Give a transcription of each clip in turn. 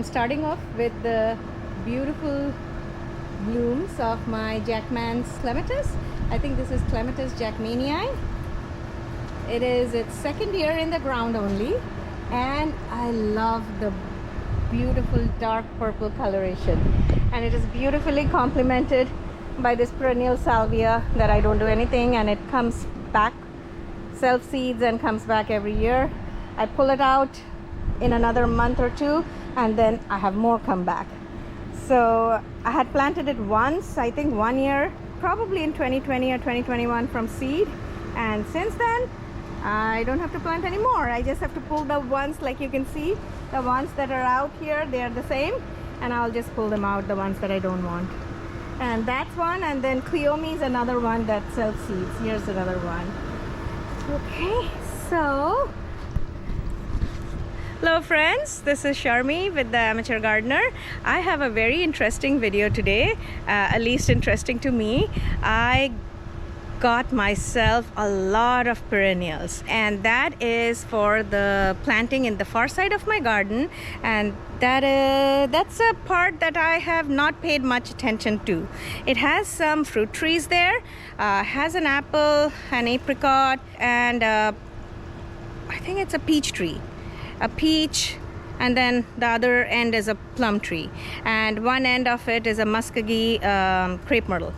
I'm starting off with the beautiful blooms of my Jackman's Clematis. I think this is Clematis Jackmanii. It is its second year in the ground only, and I love the beautiful dark purple coloration, and it is beautifully complemented by this perennial salvia that I don't do anything, and it comes back, self seeds and comes back every year. I pull it out in another month or two, and then I have more come back. So I had planted it once, I think 1 year, probably in 2020 or 2021 from seed, and since then I don't have to plant anymore. I just have to pull the ones, like you can see, the ones that are out here, they are the same, and I'll just pull them out, the ones that I don't want. And that's one, and then Cleome is another one that self seeds. Here's another one. Okay, so hello friends, this is Sharmi with the Amateur Gardener. I have a very interesting video today, at least interesting to me. I got myself a lot of perennials, and that is for the planting in the far side of my garden, and that's a part that I have not paid much attention to. It has some fruit trees there, has an apple, an apricot, and I think it's a peach tree. A peach, and then the other end is a plum tree, and one end of it is a muskogee crepe myrtle.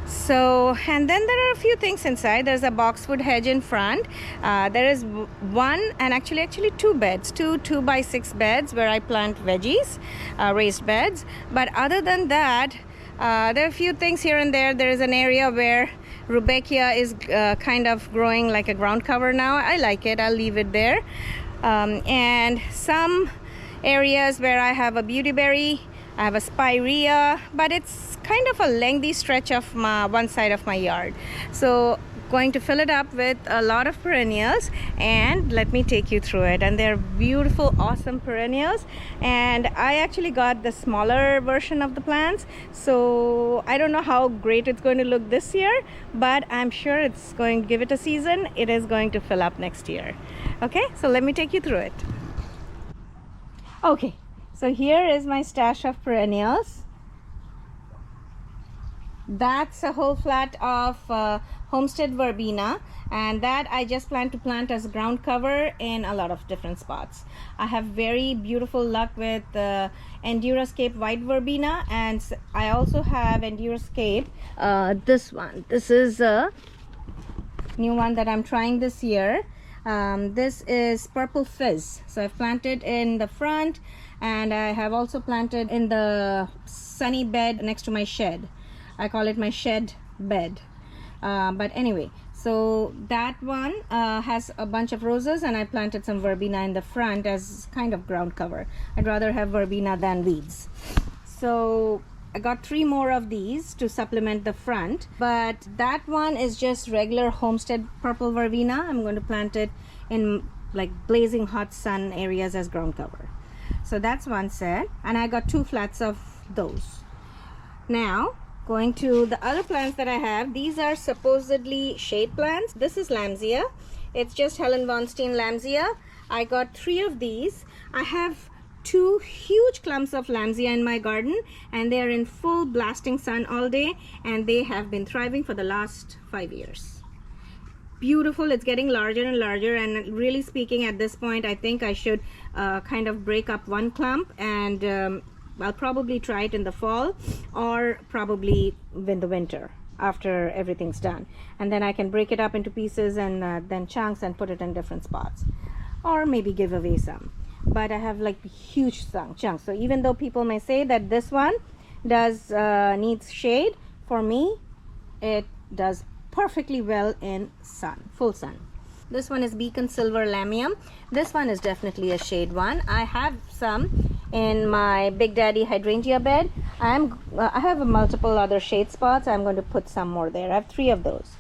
So, and then there are a few things inside. There's a boxwood hedge in front. There is one, and actually two beds, two 2x6 beds where I plant veggies, raised beds. But other than that, there are a few things here and there. There is an area where rudbeckia is kind of growing like a ground cover now. I like it. I'll leave it there. And some areas where I have a beautyberry, I have a spirea, but it's kind of a lengthy stretch of one side of my yard. So going to fill it up with a lot of perennials, and let me take you through it. And they're beautiful, awesome perennials, and I actually got the smaller version of the plants, so I don't know how great it's going to look this year, but I'm sure it's going to give it a season. It is going to fill up next year. Okay, so let me take you through it. Okay, so here is my stash of perennials. That's a whole flat of homestead verbena, and that I just plan to plant as ground cover in a lot of different spots. I have very beautiful luck with Endurascape white verbena, and I also have Endurascape this one. This is a new one that I'm trying this year. This is Purple Fizz. So I've planted in the front, and I have also planted in the sunny bed next to my shed. I call it my shed bed. But anyway, so that one has a bunch of roses, and I planted some verbena in the front as kind of ground cover. I'd rather have verbena than weeds. So I got 3 more of these to supplement the front, but that one is just regular homestead purple verbena. I'm going to plant it in like blazing hot sun areas as ground cover. So that's one set, and I got 2 flats of those. Now going to the other plants that I have. These are supposedly shade plants. This is Lambsia. It's just Helen von Steen Lambsia. I got 3 of these. I have 2 huge clumps of Lambsia in my garden, and they are in full blasting sun all day, and they have been thriving for the last 5 years. Beautiful. It's getting larger and larger, and really speaking, at this point I think I should kind of break up one clump, and I'll probably try it in the fall, or probably in the winter after everything's done, and then I can break it up into pieces and then chunks and put it in different spots, or maybe give away some. But I have like huge chunks, so even though people may say that this one does needs shade, for me it does perfectly well in sun, full sun. This one is Beacon Silver Lamium. This one is definitely a shade one. I have some in my Big Daddy Hydrangea bed. I have multiple other shade spots. I'm going to put some more there. I have 3 of those.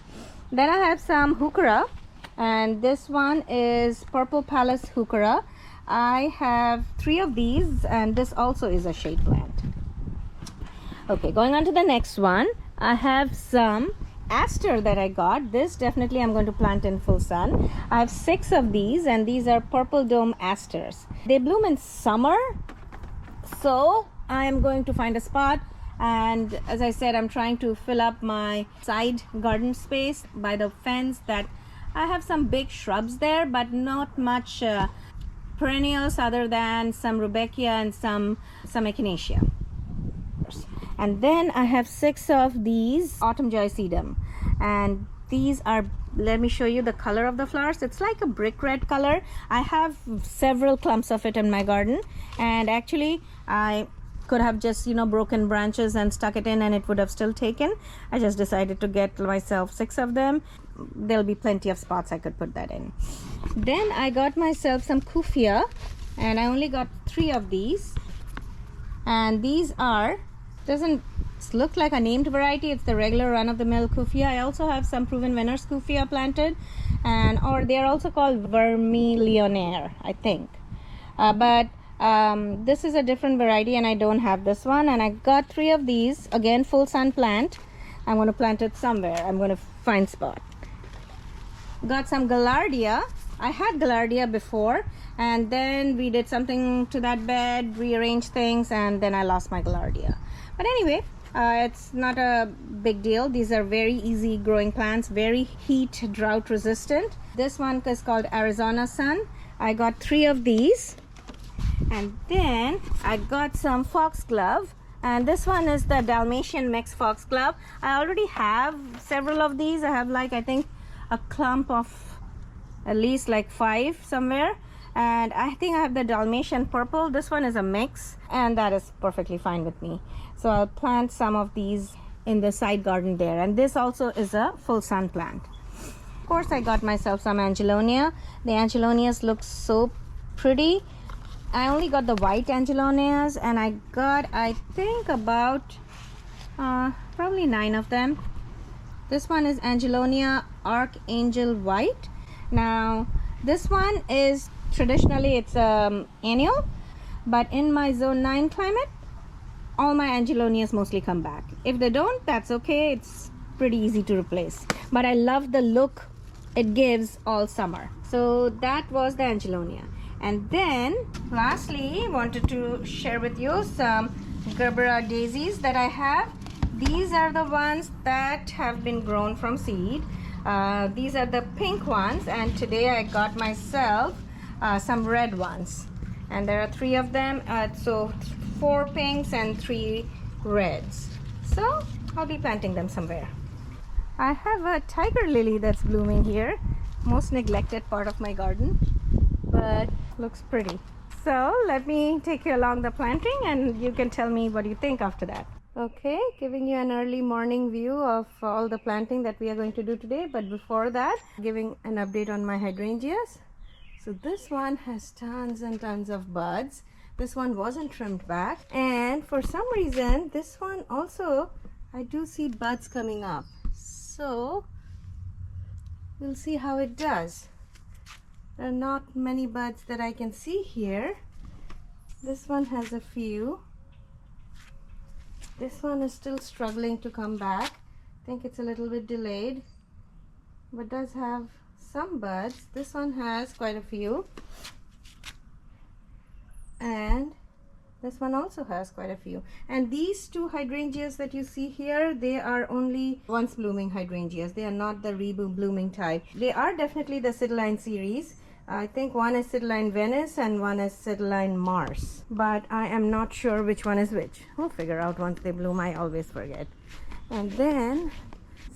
Then I have some Heuchera, and this one is Purple Palace Heuchera. I have 3 of these, and this also is a shade plant. Okay, going on to the next one, I have some aster that I got. This definitely I'm going to plant in full sun. I have 6 of these, and these are Purple Dome asters. They bloom in summer, So I am going to find a spot, and as I said, I'm trying to fill up my side garden space by the fence. That I have some big shrubs there, but not much perennials other than some rudbeckia and some echinacea. And then I have 6 of these autumn joy sedum, and these are, let me show you the color of the flowers. It's like a brick red color. I have several clumps of it in my garden, and actually I could have just, you know, broken branches and stuck it in and it would have still taken. I just decided to get myself 6 of them. There'll be plenty of spots I could put that in. Then I got myself some kufia, and I only got 3 of these, and these are, doesn't look like a named variety. It's the regular run-of-the-mill kufia. I also have some proven winners kufia planted, and or they are also called vermillionaire, I think, but this is a different variety, and I don't have this one. And I got 3 of these, again full sun plant. I'm going to plant it somewhere. I'm going to find spot. Got some gaillardia. I had gaillardia before, and then we did something to that bed, rearranged things, and then I lost my gaillardia. But anyway, it's not a big deal. These are very easy growing plants, very heat drought resistant. This one is called Arizona Sun. I got 3 of these. And then I got some foxglove, and this one is the Dalmatian mix foxglove. I already have several of these. I have, like, I think a clump of at least like 5 somewhere, and I think I have the Dalmatian purple. This one is a mix, and that is perfectly fine with me. So I'll plant some of these in the side garden there, and this also is a full sun plant. Of course, I got myself some angelonia. The angelonias look so pretty. I only got the white angelonias, and I got, I think, about probably 9 of them. This one is Angelonia Archangel White. Now this one is traditionally, it's annual, but in my zone 9 climate, all my angelonias mostly come back. If they don't, that's okay. It's pretty easy to replace, but I love the look it gives all summer. So that was the angelonia. And then lastly, wanted to share with you some Gerbera daisies that I have. These are the ones that have been grown from seed. These are the pink ones, and today I got myself some red ones, and there are 3 of them, so 4 pinks and 3 reds. So I'll be planting them somewhere. I have a tiger lily that's blooming here, most neglected part of my garden, but looks pretty. So let me take you along the planting, and you can tell me what you think after that. Okay, giving you an early morning view of all the planting that we are going to do today, but before that, giving an update on my hydrangeas. So this one has tons and tons of buds. This one wasn't trimmed back, and for some reason this one also, I do see buds coming up. So we'll see how it does. There are not many buds that I can see here. This one has a few. This one is still struggling to come back. I think it's a little bit delayed, but does have some buds. This one has quite a few, and this one also has quite a few. And these 2 hydrangeas that you see here, they are only once blooming hydrangeas. They are not the blooming type. They are definitely the Cityline series. I think one is Cityline Venice and one is Cityline Mars, but I am not sure which one is which. We'll figure out once they bloom. I always forget. And then,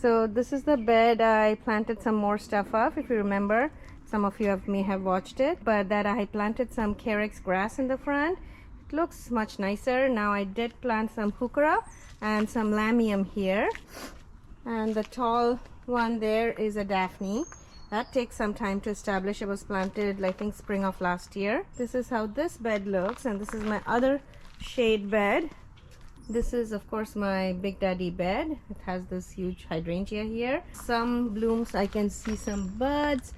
so this is the bed I planted some more stuff of. If you remember, some of you may have watched it, but that I planted some carex grass in the front. It looks much nicer. Now I did plant some heuchera and some lamium here, and the tall one there is a Daphne. That takes some time to establish. It was planted, I think, spring of last year. This is how this bed looks, and this is my other shade bed. This is, of course, my Big Daddy bed. It has this huge hydrangea here. Some blooms, I can see some buds,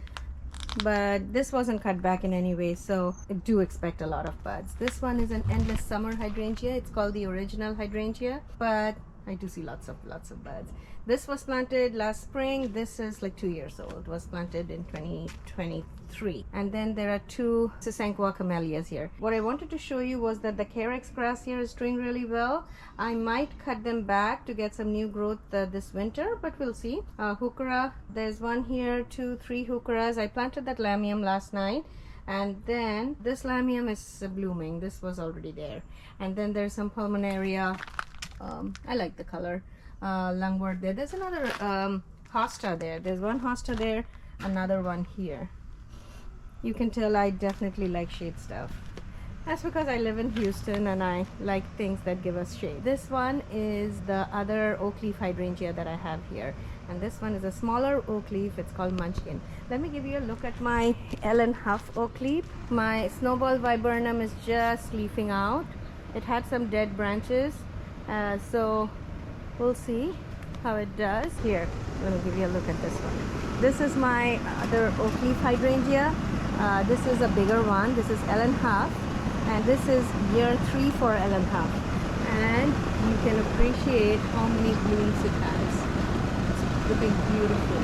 but this wasn't cut back in any way, so I do expect a lot of buds. This one is an endless summer hydrangea. It's called the original hydrangea, but I do see lots of buds. This was planted last spring. This is like 2 years old. It was planted in 2023. And then there are two Sasanqua camellias here. What I wanted to show you was that the Carex grass here is doing really well. I might cut them back to get some new growth this winter, but we'll see. Heuchera, there's one here, 2, 3 heucheras. I planted that lamium last night. And then this lamium is blooming. This was already there. And then there's some pulmonaria. I like the color. Lungwort there. There's another hosta there. There's one hosta there, another one here. You can tell I definitely like shade stuff. That's because I live in Houston and I like things that give us shade. This one is the other oak leaf hydrangea that I have here. And this one is a smaller oak leaf. It's called Munchkin. Let me give you a look at my Ellen Huff oak leaf. My snowball viburnum is just leafing out. It had some dead branches. So we'll see how it does. Here, let me give you a look at this one. This is my other oak leaf hydrangea. This is a bigger one. This is Ellen Huff, and this is year 3 for Ellen Huff. And you can appreciate how many blooms it has. It's looking beautiful.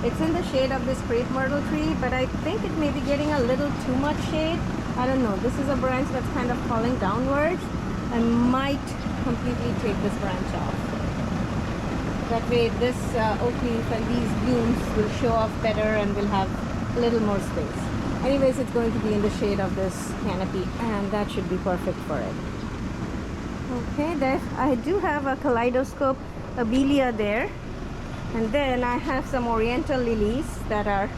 It's in the shade of this crepe myrtle tree, but I think it may be getting a little too much shade. I don't know. This is a branch that's kind of falling downwards. I might completely take this branch off. That way this oak leaf and these blooms will show off better and will have a little more space. Anyways, it's going to be in the shade of this canopy and that should be perfect for it. Okay, there I do have a kaleidoscope abelia there, and then I have some oriental lilies that are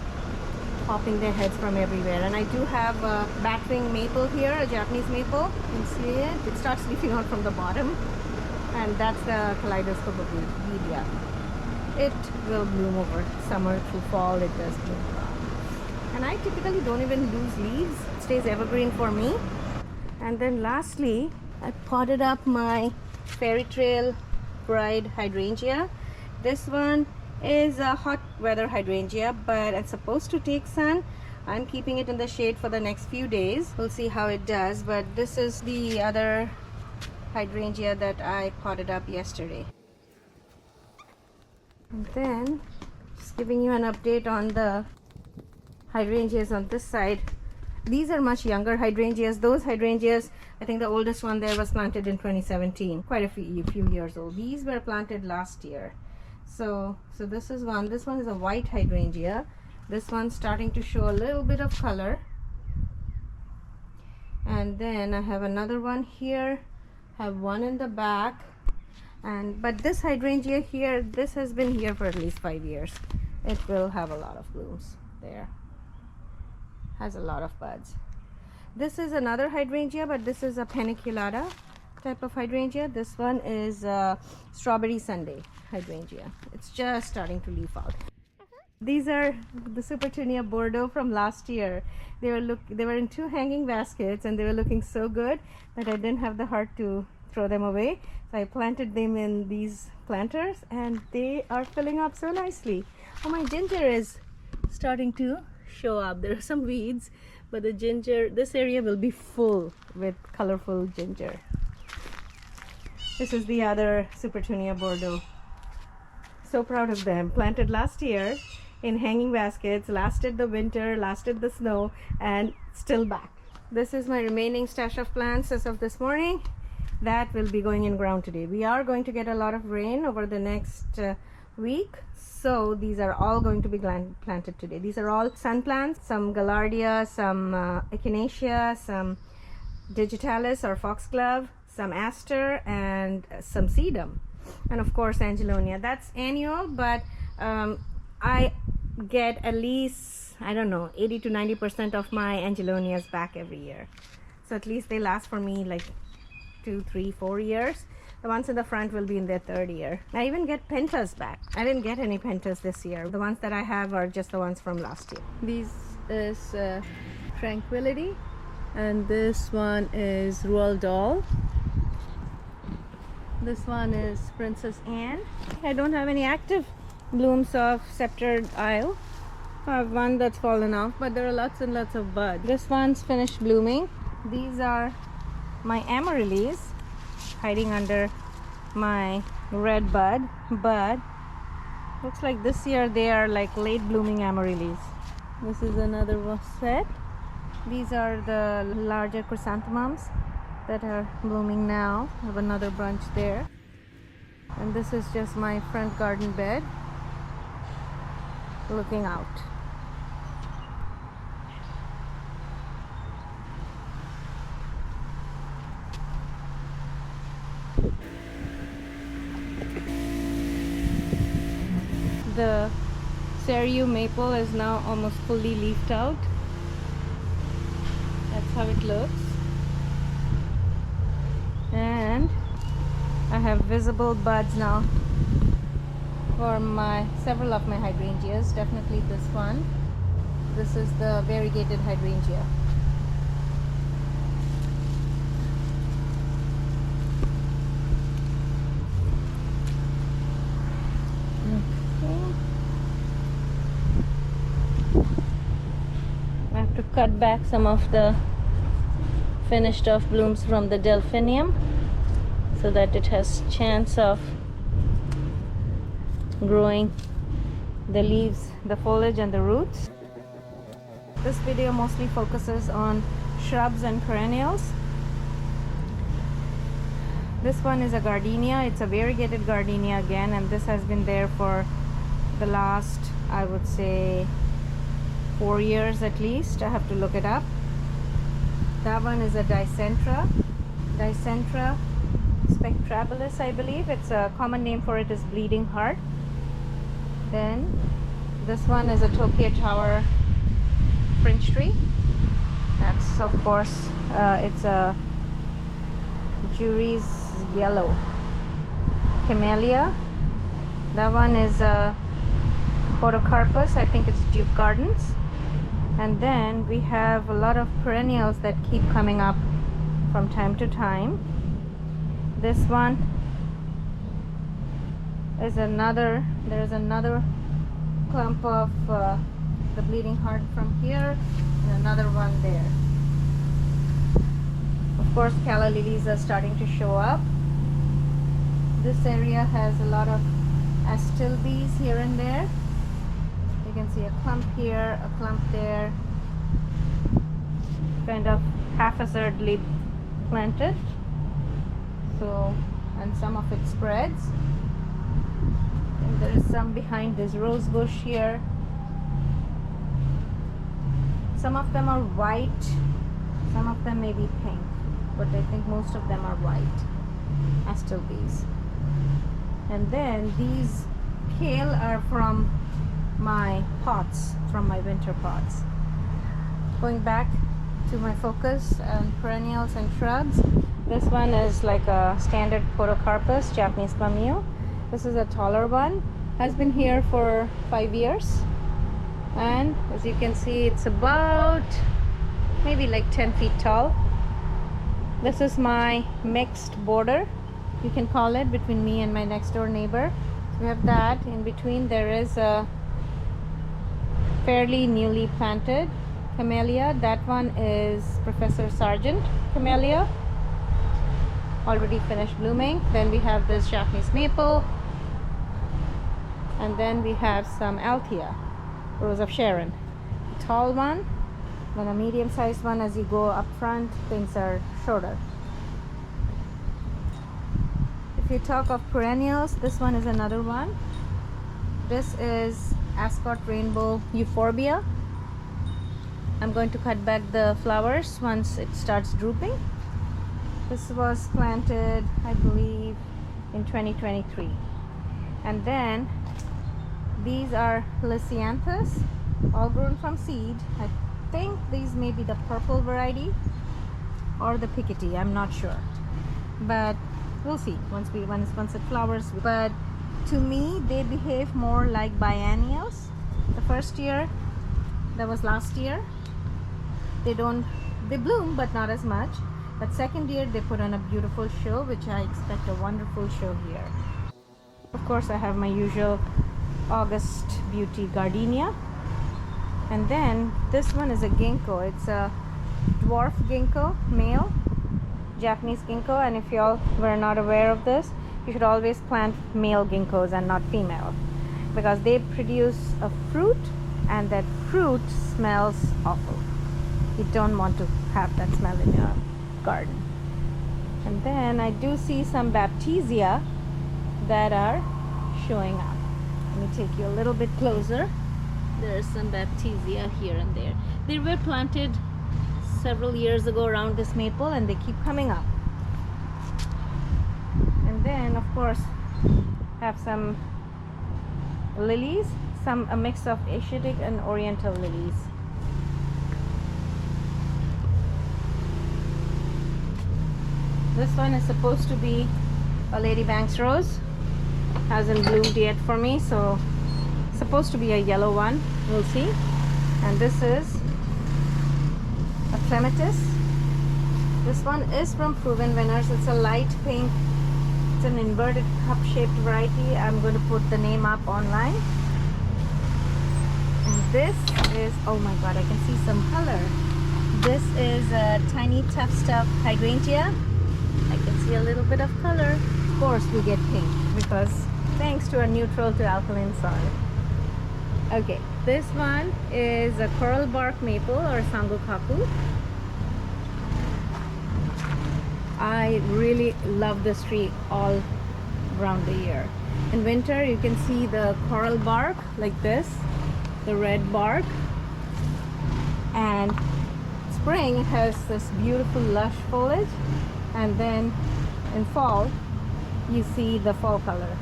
popping their heads from everywhere. And I do have a batwing maple here, a Japanese maple. You can see it. It starts leafing out from the bottom. And that's the kaleidoscope abelia. It will bloom over summer through fall. It does bloom. And I typically don't even lose leaves. It stays evergreen for me. And then lastly, I potted up my Fairy Trail Bride hydrangea. This one is a hot weather hydrangea, but it's supposed to take sun. I'm keeping it in the shade for the next few days. We'll see how it does, but this is the other hydrangea that I potted up yesterday. And then just giving you an update on the hydrangeas on this side. These are much younger hydrangeas. Those hydrangeas, I think the oldest one there was planted in 2017, quite a few years old. These were planted last year. So this is one. This one is a white hydrangea. This one's starting to show a little bit of color. And then I have another one here. Have one in the back. But this hydrangea here, this has been here for at least 5 years. It will have a lot of blooms there. Has a lot of buds. This is another hydrangea, but this is a paniculata type of hydrangea. This one is Strawberry Sundae hydrangea. It's just starting to leaf out. These are the Supertunia Bordeaux from last year. They were in 2 hanging baskets and they were looking so good that I didn't have the heart to throw them away. So I planted them in these planters and they are filling up so nicely. Oh, my ginger is starting to show up. There are some weeds, but the ginger, this area will be full with colorful ginger. This is the other Supertunia Bordeaux. So proud of them. Planted last year in hanging baskets, lasted the winter, lasted the snow, and still back. This is my remaining stash of plants as of this morning. That will be going in ground today. We are going to get a lot of rain over the next week, so these are all going to be planted today. These are all sun plants, some Gaillardia, some Echinacea, some Digitalis or Foxglove, some Aster, and some Sedum, and of course Angelonia. That's annual, but I get at least, I don't know, 80 to 90% of my Angelonias back every year. So at least they last for me like 2, 3, 4 years. The ones in the front will be in their 3rd year. I even get pentas back. I didn't get any pentas this year. The ones that I have are just the ones from last year. This is Tranquility, and this one is Roald Dahl. This one is Princess Anne. I don't have any active blooms of Sceptred Isle. I have one that's fallen off, but there are lots and lots of buds. This one's finished blooming. These are my amaryllis hiding under my red bud, but looks like this year they are like late blooming amaryllis. This is another set. These are the larger chrysanthemums that are blooming now. I have another bunch there. And this is just my front garden bed looking out. The Cereus maple is now almost fully leafed out. That's how it looks. And I have visible buds now for several of my hydrangeas. Definitely this one. This is the variegated hydrangea. I have to cut back some of the finished off blooms from the delphinium so that it has chance of growing the leaves, the foliage and the roots. This video mostly focuses on shrubs and perennials. This one is a gardenia. It's a variegated gardenia again, and this has been there for the last, I would say, 4 years at least. I have to look it up. That one is a Dicentra spectrabilis, I believe. It's a common name for it is bleeding heart. Then this one is a Tokyo Tower fringe tree. That's of course it's a Jury's yellow camellia. That one is a Podocarpus. I think it's Duke Gardens. And then we have a lot of perennials that keep coming up from time to time. This one is there's another clump of the bleeding heart from here, and another one there. Of course, calla lilies are starting to show up. This area has a lot of astilbes here and there. You can see a clump here, a clump there, kind of haphazardly planted. So, and some of it spreads. And there is some behind this rose bush here. Some of them are white, some of them may be pink, but I think most of them are white astilbes. And then these kale are from my pots, from my winter pots. Going back to my focus on perennials and shrubs, this one is like a standard Podocarpus, Japanese cameo. This is a taller one, has been here for 5 years, and as you can see, it's about maybe like 10 feet tall. This is my mixed border, you can call it, between me and my next door neighbor. So we have that. In between there is a fairly newly planted camellia. That one is Professor Sargent camellia, already finished blooming. Then we have this Japanese maple, and then we have some Althea, Rose of Sharon, a tall one, then a medium sized one. As you go up front, things are shorter. If you talk of perennials, this one is another one. This is Ascot Rainbow Euphorbia. I'm going to cut back the flowers once it starts drooping. This was planted, I believe, in 2023. And then these are Lysianthus, all grown from seed. I think these may be the purple variety or the Piketty, I'm not sure, but we'll see once it flowers. But to me, they behave more like biennials. The first year, that was last year, they bloom but not as much. But second year they put on a beautiful show, which I expect a wonderful show here. Of course, I have my usual August Beauty gardenia. And then this one is a ginkgo. It's a dwarf ginkgo, male, Japanese ginkgo. And if y'all were not aware of this, you should always plant male ginkgos and not female, because they produce a fruit and that fruit smells awful. You don't want to have that smell in your garden. And then I do see some baptisia that are showing up. Let me take you a little bit closer. There's some baptisia here and there. They were planted several years ago around this maple and they keep coming up. And then of course have some lilies, a mix of Asiatic and Oriental lilies. This one is supposed to be a Lady Banks rose. Hasn't bloomed yet for me, so it's supposed to be a yellow one. We'll see. And this is a Clematis. This one is from Proven Winners. It's a light pink. It's an inverted cup shaped variety. I'm going to put the name up online. And this is, oh my god, I can see some color. This is a tiny tough stuff hydrangea. I can see a little bit of color. Of course we get pink because thanks to a neutral to alkaline soil. Okay, this one is a coral bark maple or sangokaku. I really love this tree all around the year. In winter you can see the coral bark like this, the red bark, and spring has this beautiful lush foliage, and then in fall you see the fall color.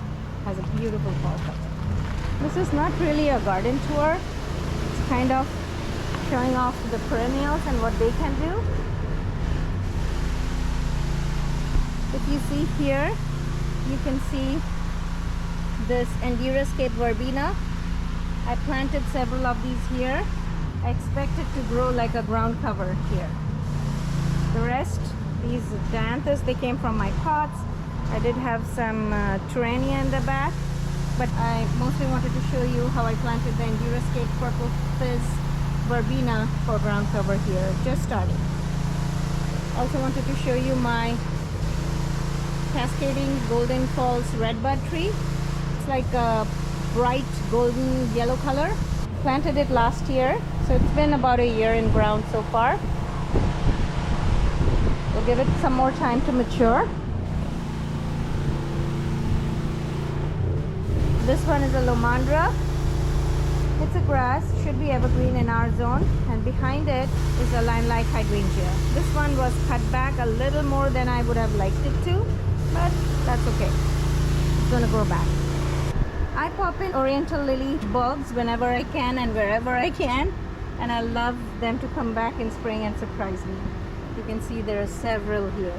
Has a beautiful fall color. This is not really a garden tour. It's kind of showing off the perennials and what they can do. If you see here, you can see this Endurascape verbena. I planted several of these here. I expect it to grow like a ground cover here. The rest, these dianthus, they came from my pots. I did have some Perennial in the back, but I mostly wanted to show you how I planted the Endurascape Purple Fizz verbena for ground cover here, just starting. Also wanted to show you my Cascading Golden Falls redbud tree. It's like a bright golden yellow color. Planted it last year, so it's been about a year in ground so far. We'll give it some more time to mature. This one is a Lomandra. It's a grass, should be evergreen in our zone, and behind it is a limelight hydrangea. This one was cut back a little more than I would have liked it to, but that's okay. It's gonna grow back. I pop in Oriental lily bulbs whenever I can and wherever I can, and I love them to come back in spring and surprise me. You can see there are several here.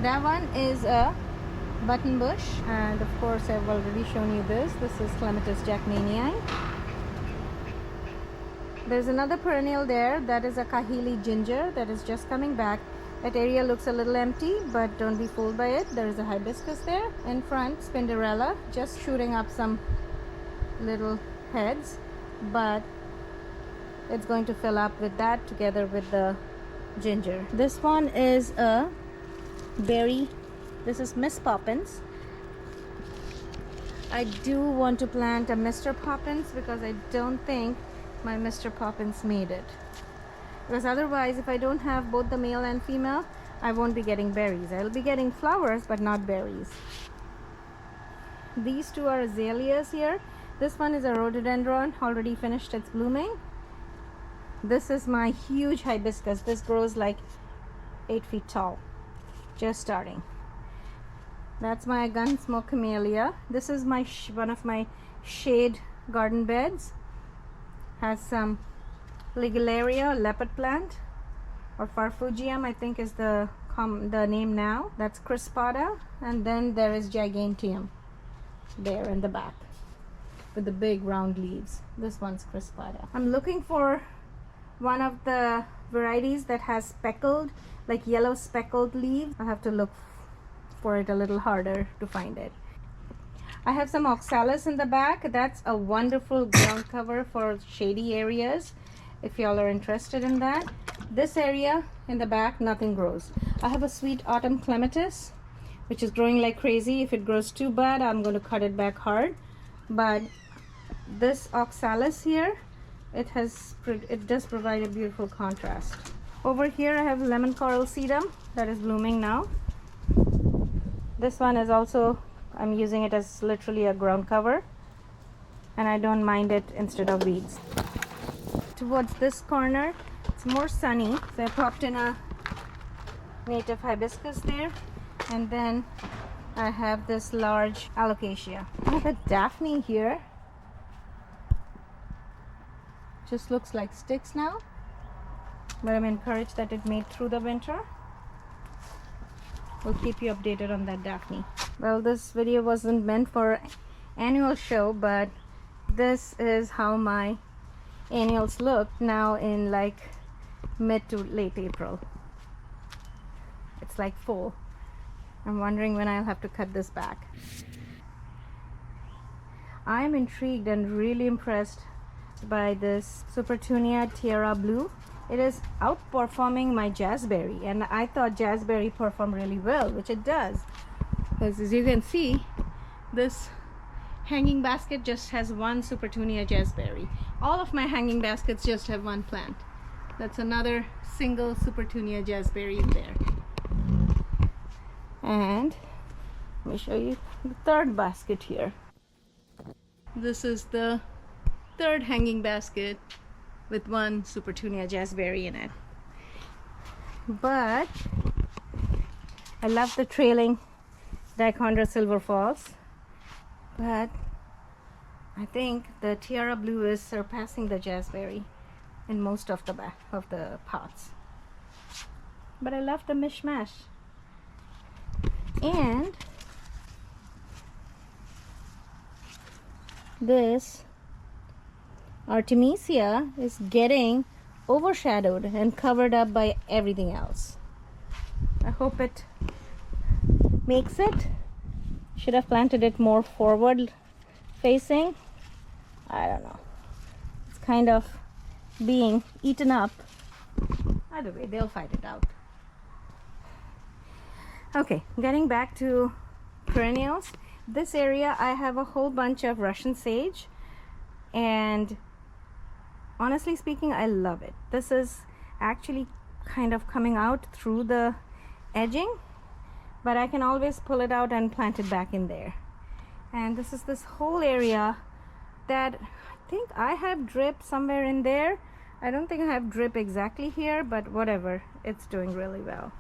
That one is a button bush, and of course I've already shown you this. This is Clematis Jackmanii. There's another perennial there, that is a Kahili ginger that is just coming back. That area looks a little empty, but don't be fooled by it. There is a hibiscus there. In front, Spinderella, just shooting up some little heads, but it's going to fill up with that together with the ginger. This one is a berry. This is Miss Poppins. I do want to plant a Mr. Poppins because I don't think my Mr. Poppins made it. Because otherwise, if I don't have both the male and female, I won't be getting berries. I'll be getting flowers but not berries. These two are azaleas here. This one is a rhododendron, already finished its blooming. This is my huge hibiscus. This grows like 8 feet tall, just starting. That's my Gunsmoke camellia. This is my one of my shade garden beds. Has some Ligularia leopard plant, or Farfugium I think is the name now. That's Crispata, and then there is Giganteum there in the back with the big round leaves. This one's Crispata. I'm looking for one of the varieties that has speckled, like yellow speckled leaves. I have to look for it a little harder to find it. I have some oxalis in the back. That's a wonderful ground cover for shady areas if y'all are interested in that. This area in the back, nothing grows. I have a sweet autumn clematis, which is growing like crazy. If it grows too bad, I'm going to cut it back hard. But this oxalis here, it does provide a beautiful contrast. Over here I have lemon coral sedum that is blooming now. This one is also, I'm using it as literally a ground cover, and I don't mind it instead of weeds. Towards this corner, it's more sunny, so I popped in a native hibiscus there, and then I have this large alocasia. I have a daphne here. Just looks like sticks now, but I'm encouraged that it made through the winter. We'll keep you updated on that daphne. Well, this video wasn't meant for annual show, but this is how my annuals look now in like mid to late April. It's like full. I'm wondering when I'll have to cut this back. I'm intrigued and really impressed by this Supertunia Tiara Blue. It is outperforming my jazzberry, and I thought jazzberry performed really well, which it does, because as you can see, this hanging basket just has one Supertunia jazzberry. All of my hanging baskets just have one plant. That's another single Supertunia jazzberry in there. And let me show you the third basket here. This is the third hanging basket with one Supertunia jazzberry in it. But I love the trailing Dichondra silver falls, but I think the Tiara Blue is surpassing the jazzberry in most of the pots. But I love the mishmash. And this Artemisia is getting overshadowed and covered up by everything else. I hope it makes it. Should have planted it more forward facing. I don't know. It's kind of being eaten up. Either way, they'll fight it out. Okay, getting back to perennials. This area I have a whole bunch of Russian sage, and honestly speaking, I love it. This is actually kind of coming out through the edging, but I can always pull it out and plant it back in there. And this is this whole area that I think I have drip somewhere in there. I don't think I have drip exactly here, but whatever, it's doing really well.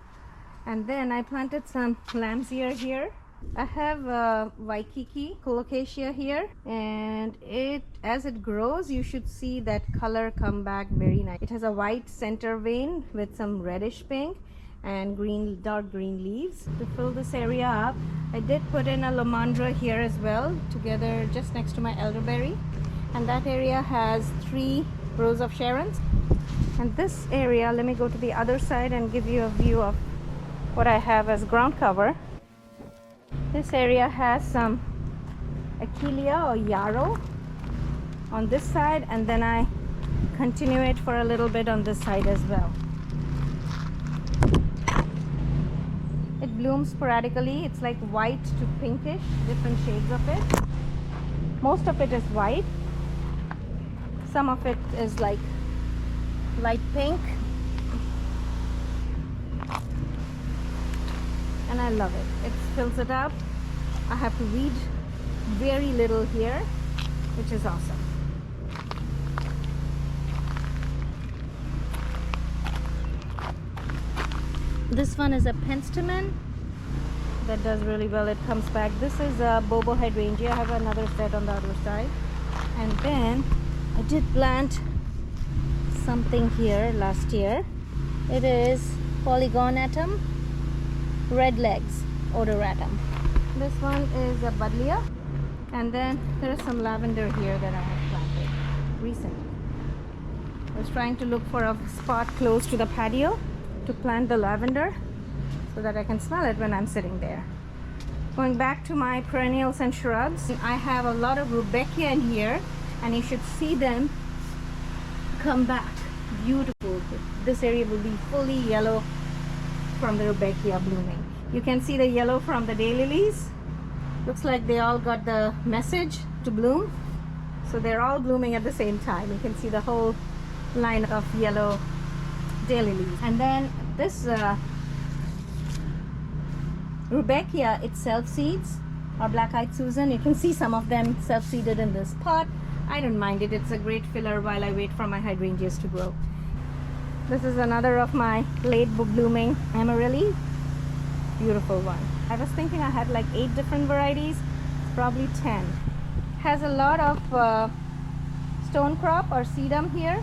And then I planted some lamb's ear here. I have Waikiki colocasia here, and as it grows, you should see that color come back very nice. It has a white center vein with some reddish pink and green, dark green leaves. To fill this area up, I did put in a lomandra here as well, together just next to my elderberry, and that area has 3 rows of Sharons. And this area, let me go to the other side and give you a view of what I have as ground cover. This area has some Achillea or yarrow on this side, and then I continue it for a little bit on this side as well. It blooms sporadically. It's like white to pinkish, different shades of it. Most of it is white. Some of it is like light pink. And I love it. It fills it up. I have to weed very little here, which is awesome. This one is a penstemon that does really well. It comes back. This is a Bobo Hydrangea. I have another set on the other side. And then I did plant something here last year. It is Polygonatum red legs odoratum. This one is a buddleia, and then there is some lavender here that I have planted recently. I was trying to look for a spot close to the patio to plant the lavender so that I can smell it when I'm sitting there. Going back to my perennials and shrubs, I have a lot of rudbeckia in here, and you should see them come back. beautiful. This area will be fully yellow from the Rudbeckia blooming. You can see the yellow from the daylilies. Looks like they all got the message to bloom. So they're all blooming at the same time. You can see the whole line of yellow daylilies. And then this Rudbeckia, it self-seeds, or black-eyed Susan. You can see some of them self-seeded in this pot. I don't mind it. It's a great filler while I wait for my hydrangeas to grow. This is another of my late blooming amaryllis. Beautiful one. I was thinking I had like 8 different varieties. It's probably 10. Has a lot of stone crop or sedum here.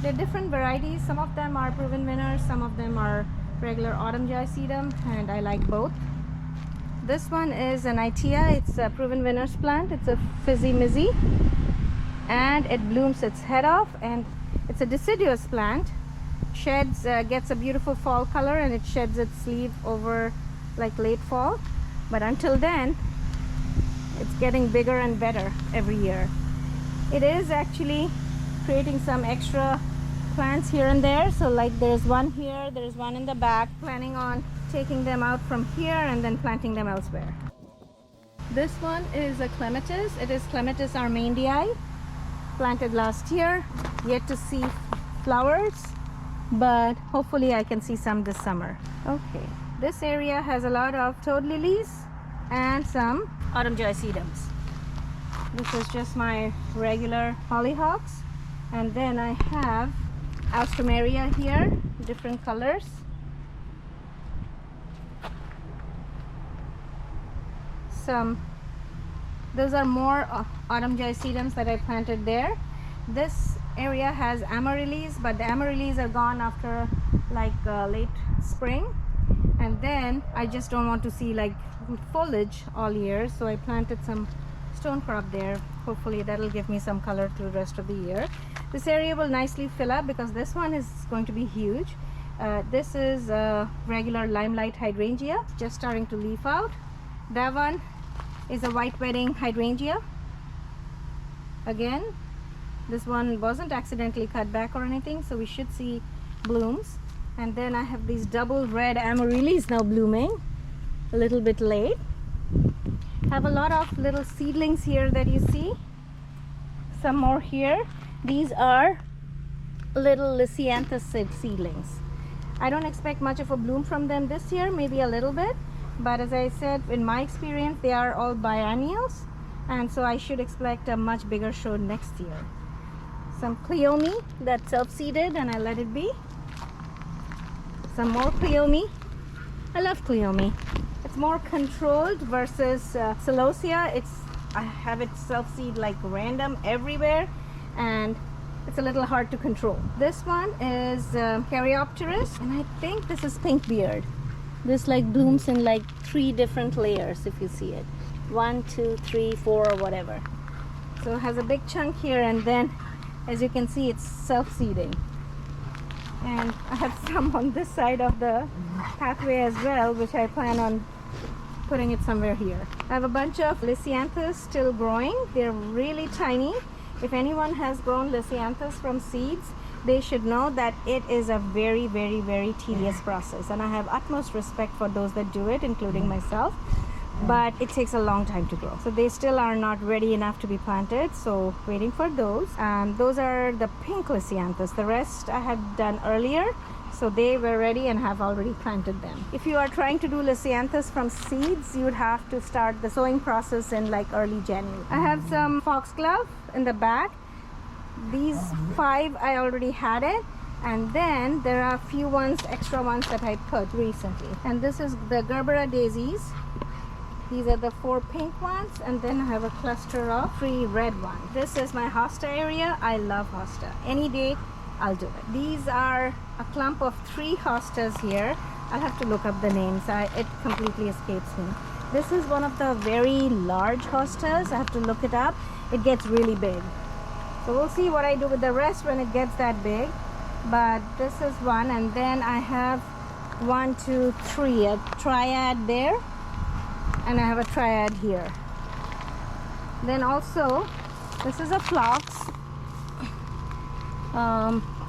They're different varieties. Some of them are proven winners, some of them are regular autumn joy sedum, and I like both. This one is an Itea. It's a proven winners plant. It's a fizzy mizzy, and it blooms its head off, and it's a deciduous plant. Sheds, gets a beautiful fall color, and it sheds its leaf over like late fall, but until then it's getting bigger and better every year. It is actually creating some extra plants here and there. So like there's one here, there's one in the back. Planning on taking them out from here and then planting them elsewhere. This one is a clematis. It is Clematis Armandii, planted last year. Yet to see flowers, but hopefully I can see some this summer. Okay, this area has a lot of toad lilies and some autumn joy sedums. This is just my regular hollyhocks, and then I have Alstroemeria here, different colors. Those are more autumn joy sedums that I planted there. This area has amaryllis, but the amaryllis are gone after like late spring, and then I just don't want to see like foliage all year, so I planted some stone crop there. Hopefully that'll give me some color through the rest of the year. This area will nicely fill up because this one is going to be huge. This is a regular limelight hydrangea, just starting to leaf out. That one is a white wedding hydrangea. Again, this one wasn't accidentally cut back or anything, so we should see blooms. And then I have these double red amaryllis now blooming, a little bit late. Have a lot of little seedlings here that you see. Some more here. These are little Lisianthus seedlings. I don't expect much of a bloom from them this year, maybe a little bit, but as I said, in my experience they are all biennials, and so I should expect a much bigger show next year. Some Cleome that's self-seeded and I let it be. Some more Cleome. I love Cleome. It's more controlled versus Celosia. I have it self-seed like random everywhere, and it's a little hard to control. This one is Caryopteris, and I think this is Pinkbeard. This like blooms in like 3 different layers, if you see it. 1, 2, 3, 4 or whatever. So it has a big chunk here, and then as you can see it's self-seeding. And I have some on this side of the pathway as well, which I plan on putting it somewhere here. I have a bunch of Lisianthus still growing. They're really tiny. If anyone has grown Lisianthus from seeds, they should know that it is a very, very, very tedious process, and I have utmost respect for those that do it, including myself, but it takes a long time to grow. So they still are not ready enough to be planted, so waiting for those. Those are the pink Lisianthus. The rest I had done earlier, so they were ready and have already planted them. If you are trying to do Lisianthus from seeds, you would have to start the sowing process in like early January. I have some foxglove in the back. These 5 I already had it, and then there are a few extra ones that I put recently. And this is the Gerbera daisies. These are the 4 pink ones, and then I have a cluster of 3 red ones. This is my hosta area. I love hosta. Any day I'll do it. These are a clump of 3 hostas here. I'll have to look up the names. It completely escapes me. This is one of the very large hostas. I have to look it up. It gets really big. So we'll see what I do with the rest when it gets that big. But this is one, and then I have 1, 2, 3, a triad there, and I have a triad here. Then also, this is a phlox.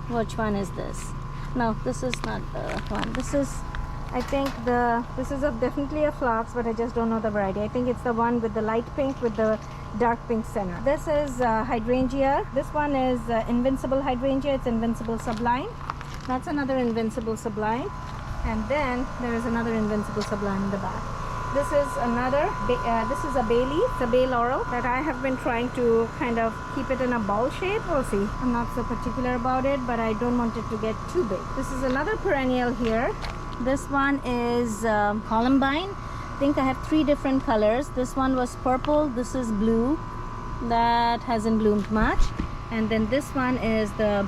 Which one is this? No, this is not the one. This is, I think this is definitely a phlox, but I just don't know the variety. I think it's the one with the light pink with the dark pink center. This is Hydrangea. This one is Invincible Hydrangea. It's Invincible Sublime. That's another Invincible Sublime. And then there is another Invincible Sublime in the back. This is another, this is a bay leaf, the bay laurel that I have been trying to kind of keep it in a ball shape. We'll see. I'm not so particular about it, but I don't want it to get too big. This is another perennial here. This one is Columbine. I think I have 3 different colors. This one was purple. This is blue. That hasn't bloomed much. And then this one is the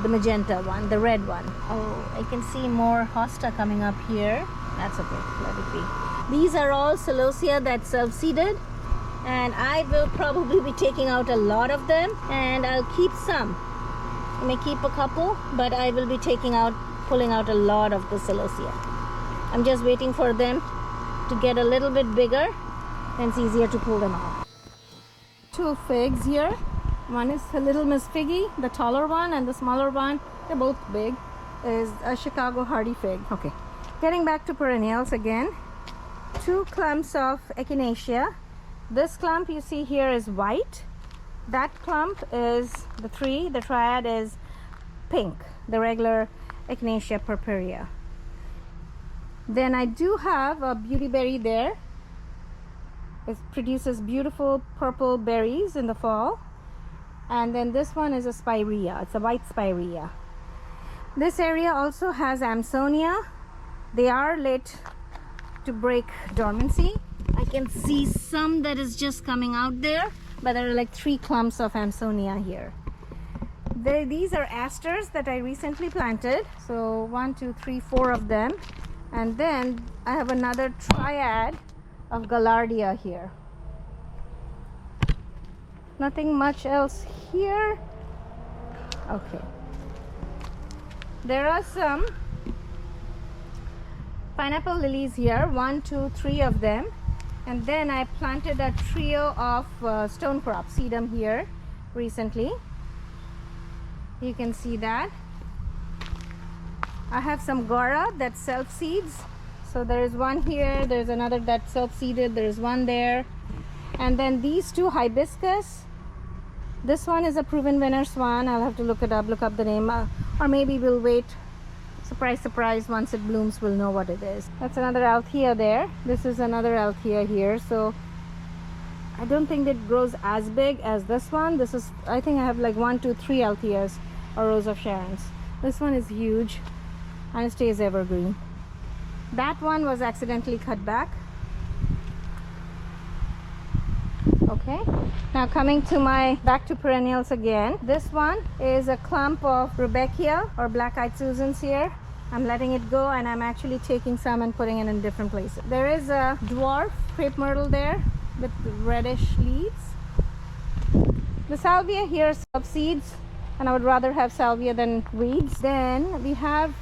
magenta one, the red one. Oh, I can see more hosta coming up here. That's okay. Let it be. These are all celosia that's self-seeded, and I will probably be taking out a lot of them, and I'll keep some. I may keep a couple, but I will be pulling out a lot of the celosia. I'm just waiting for them to get a little bit bigger, and it's easier to pull them out. 2 figs here. One is the Little Miss Figgy, the taller one, and the smaller one, they're both big, is a Chicago hardy fig. Okay, getting back to perennials again. 2 clumps of echinacea. This clump you see here is white. That clump is the triad is pink, the regular Echinacea purpurea. Then I do have a beautyberry there. It produces beautiful purple berries in the fall. And then this one is a spirea. It's a white spirea. This area also has Amsonia. They are late to break dormancy. I can see some that is just coming out there, but there are like 3 clumps of Amsonia here. These are asters that I recently planted. So 1, 2, 3, 4 of them. And then I have another triad of Gaillardia here. Nothing much else here. Okay. There are some pineapple lilies here, 1, 2, 3 of them. And then I planted a trio of stone crop sedum here recently. You can see that. I have some Gora that self-seeds. So there is one here, there's another that self-seeded, there is one there. And then these 2 hibiscus. This one is a proven winner swan. I'll have to look it up, look up the name, or maybe we'll wait. Surprise, surprise, once it blooms we'll know what it is. That's another Althea there. This is another Althea here. So I don't think it grows as big as this one. This is, I think I have like 1, 2, 3 Altheas or Rose of Sharons. This one is huge and it stays evergreen. That one was accidentally cut back. Okay, now coming to back to perennials again. This one is a clump of Rudbeckia or black-eyed Susans here. I'm letting it go and I'm actually taking some and putting it in different places. There is a dwarf crepe myrtle there with reddish leaves. The salvia here self-seeds, and I would rather have salvia than weeds. Then we have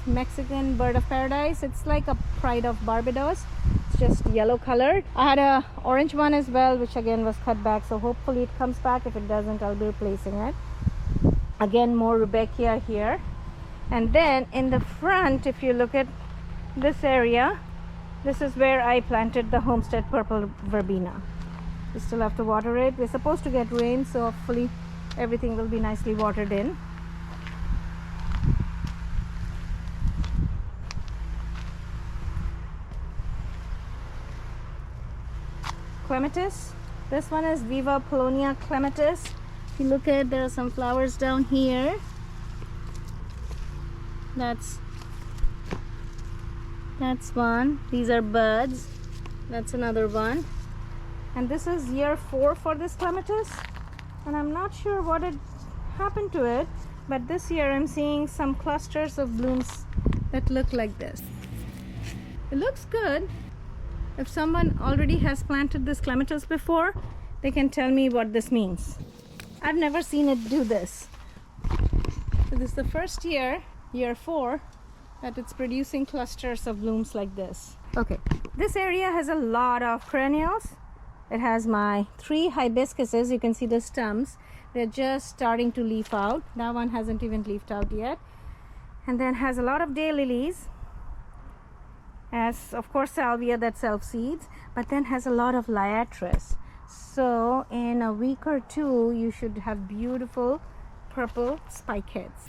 Mexican bird of paradise. It's like a pride of Barbados. It's just yellow colored. I had a orange one as well, which again was cut back, so hopefully it comes back. If it doesn't, I'll be replacing it. Again, more Rudbeckia here. And then in the front, if you look at this area, this is where I planted the Homestead Purple Verbena. We still have to water it. We're supposed to get rain, so hopefully everything will be nicely watered in. Clematis. This one is Viva Polonia Clematis. If you look at, there are some flowers down here. That's one. These are buds. That's another one. And this is year 4 for this clematis. And I'm not sure what had happened to it, but this year I'm seeing some clusters of blooms that look like this. It looks good. If someone already has planted this clematis before, they can tell me what this means. I've never seen it do this. So this is the first year, year 4, that it's producing clusters of blooms like this. Okay, this area has a lot of perennials. It has my 3 hibiscuses. You can see the stems. They're just starting to leaf out. That one hasn't even leafed out yet. And then has a lot of daylilies, as of course salvia that self-seeds, but then has a lot of liatris. So in a week or two you should have beautiful purple spike heads.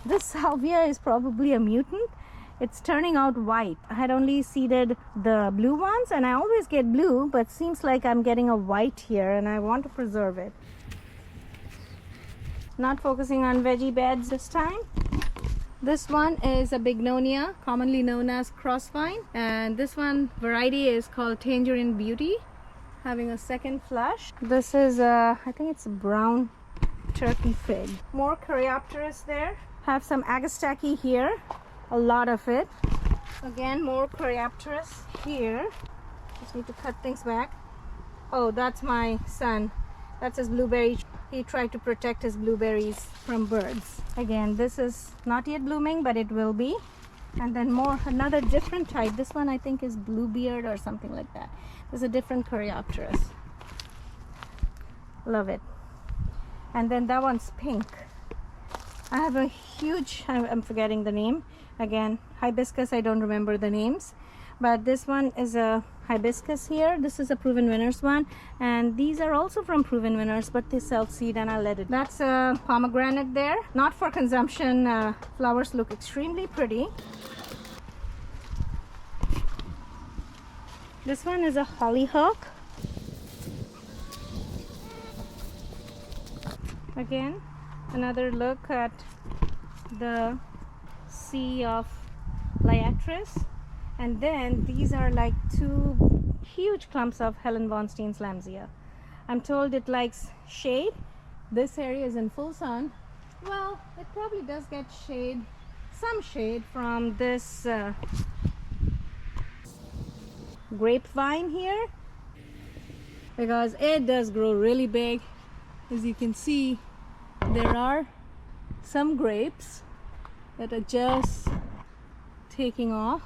This salvia is probably a mutant. It's turning out white. I had only seeded the blue ones, and I always get blue, but seems like I'm getting a white here, and I want to preserve it. Not focusing on veggie beds this time. This one is a bignonia, commonly known as crossvine, and this one variety is called Tangerine Beauty, having a second flush. This is I think it's a brown turkey fig. More Coreopteris there. Have some Agastaki here, a lot of it. Again, more Coreopteris here. Just need to cut things back. Oh, that's my son. That's his blueberry. He tried to protect his blueberries from birds. Again, this is not yet blooming, but it will be. And then another different type. This one I think is Bluebeard or something like that. There's a different Coreopteris. Love it. And then that one's pink. I have a huge, I'm forgetting the name. Again, hibiscus, I don't remember the names. But this one is a hibiscus here. This is a Proven Winners one. And these are also from Proven Winners, but they self-seed and I'll let it. That's a pomegranate there. Not for consumption. Flowers look extremely pretty. This one is a hollyhock. Again, another look at the sea of liatris. And then these are like two huge clumps of Helen von Steen's lambsia. I'm told it likes shade. This area is in full sun. Well, it probably does get shade, some shade from this grapevine here, because it does grow really big. As you can see, there are some grapes that are just taking off.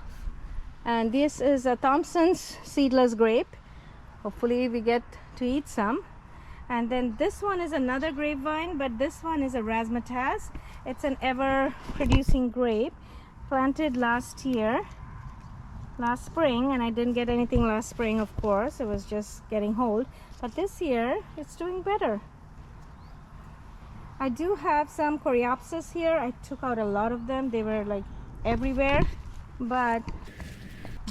And this is a Thompson's seedless grape. Hopefully we get to eat some. And then this one is another grapevine, but this one is a razzmatazz. It's an ever producing grape, planted last spring, and I didn't get anything last spring, of course. It was just getting hold. But this year it's doing better. I do have some Coreopsis here. I took out a lot of them. They were like everywhere. But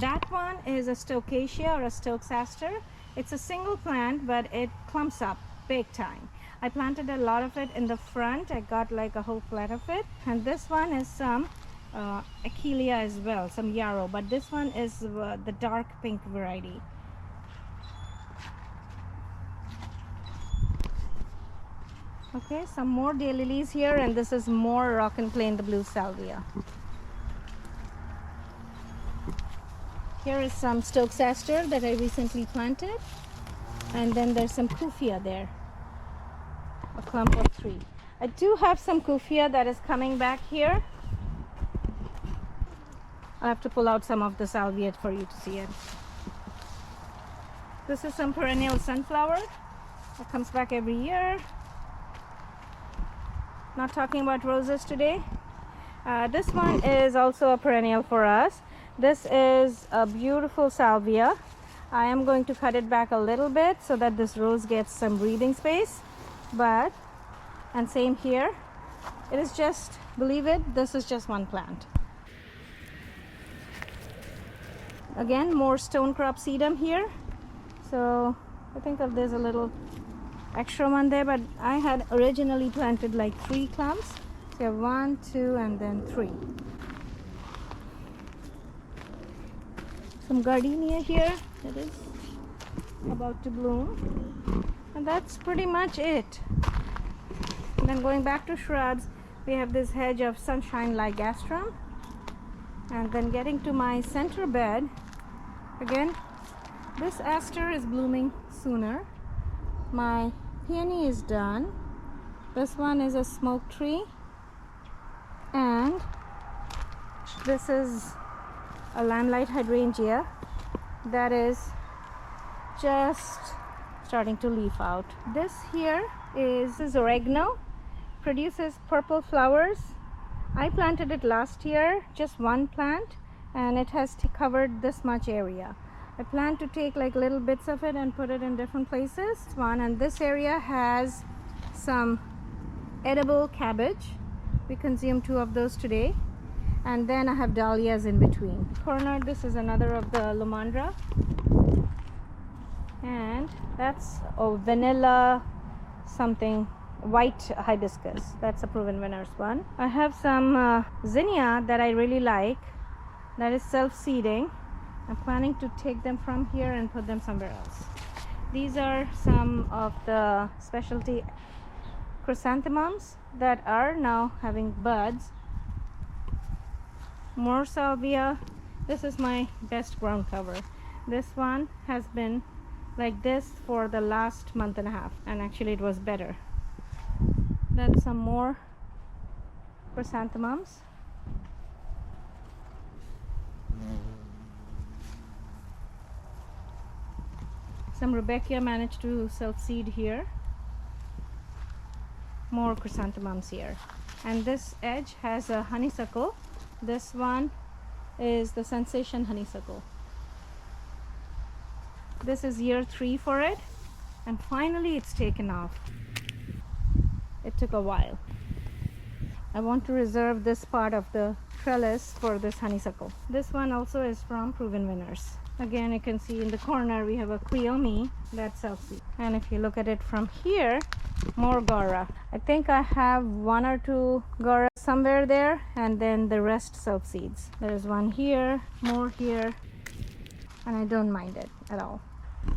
that one is a Stokeacia or a Stokes aster. It's a single plant, but it clumps up big time. I planted a lot of it in the front. I got like a whole plant of it. And this one is some Achillea as well, some yarrow. But this one is the dark pink variety. Okay, some more daylilies here, and this is more Rock and Plain, the blue salvia. Here is some Stokes aster that I recently planted, and then there's some Kufia there, a clump of 3. I do have some Kufia that is coming back here. I'll have to pull out some of the salvia for you to see it. This is some perennial sunflower that comes back every year. Not talking about roses today. This one is also a perennial for us. This is a beautiful salvia. I am going to cut it back a little bit so that this rose gets some breathing space. And same here. It is just, believe it, this is just one plant. Again, more stone crop sedum here. So I think there's a little extra one there, but I had originally planted like 3 clumps. So you have 1, 2, and then 3. Some gardenia here that is about to bloom, and that's pretty much it. And then going back to shrubs, we have this hedge of sunshine ligastrum, and then getting to my center bed. Again, this aster is blooming sooner. My peony is done. This one is a smoke tree, and this is a lamplight hydrangea that is just starting to leaf out. This here is oregano. Produces purple flowers. I planted it last year, just one plant, and it has covered this much area. I plan to take like little bits of it and put it in different places. And this area has some edible cabbage. We consumed 2 of those today. And then I have dahlias in between. Corner, this is another of the lomandra. And that's vanilla something white hibiscus. That's a proven winners one. I have some zinnia that I really like, that is self-seeding. I'm planning to take them from here and put them somewhere else. These are some of the specialty chrysanthemums that are now having buds. More salvia. This is my best ground cover. This one has been like this for the last month and a half, and actually it was better. Then some more chrysanthemums. Some Rebecca managed to self-seed here. More chrysanthemums here. And this edge has a honeysuckle. This one is the Scentsation honeysuckle. This is year 3 for it, and finally it's taken off. It took a while. I want to reserve this part of the trellis for this honeysuckle. This one also is from proven winners. Again, you can see in the corner we have a Cleome that's self-seed. And if you look at it from here, more Gora. I think I have 1 or 2 Gora somewhere there, and then the rest self-seeds. There's one here, more here, and I don't mind it at all.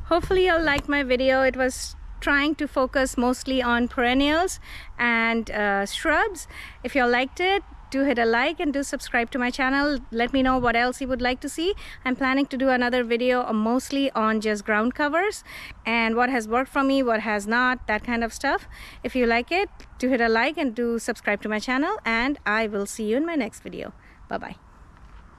Hopefully you'll like my video. It was trying to focus mostly on perennials and shrubs. If you liked it, do hit a like and do subscribe to my channel. Let me know what else you would like to see. I'm planning to do another video mostly on just ground covers and what has worked for me, what has not, that kind of stuff. If you like it, do hit a like and do subscribe to my channel, and I will see you in my next video. Bye bye.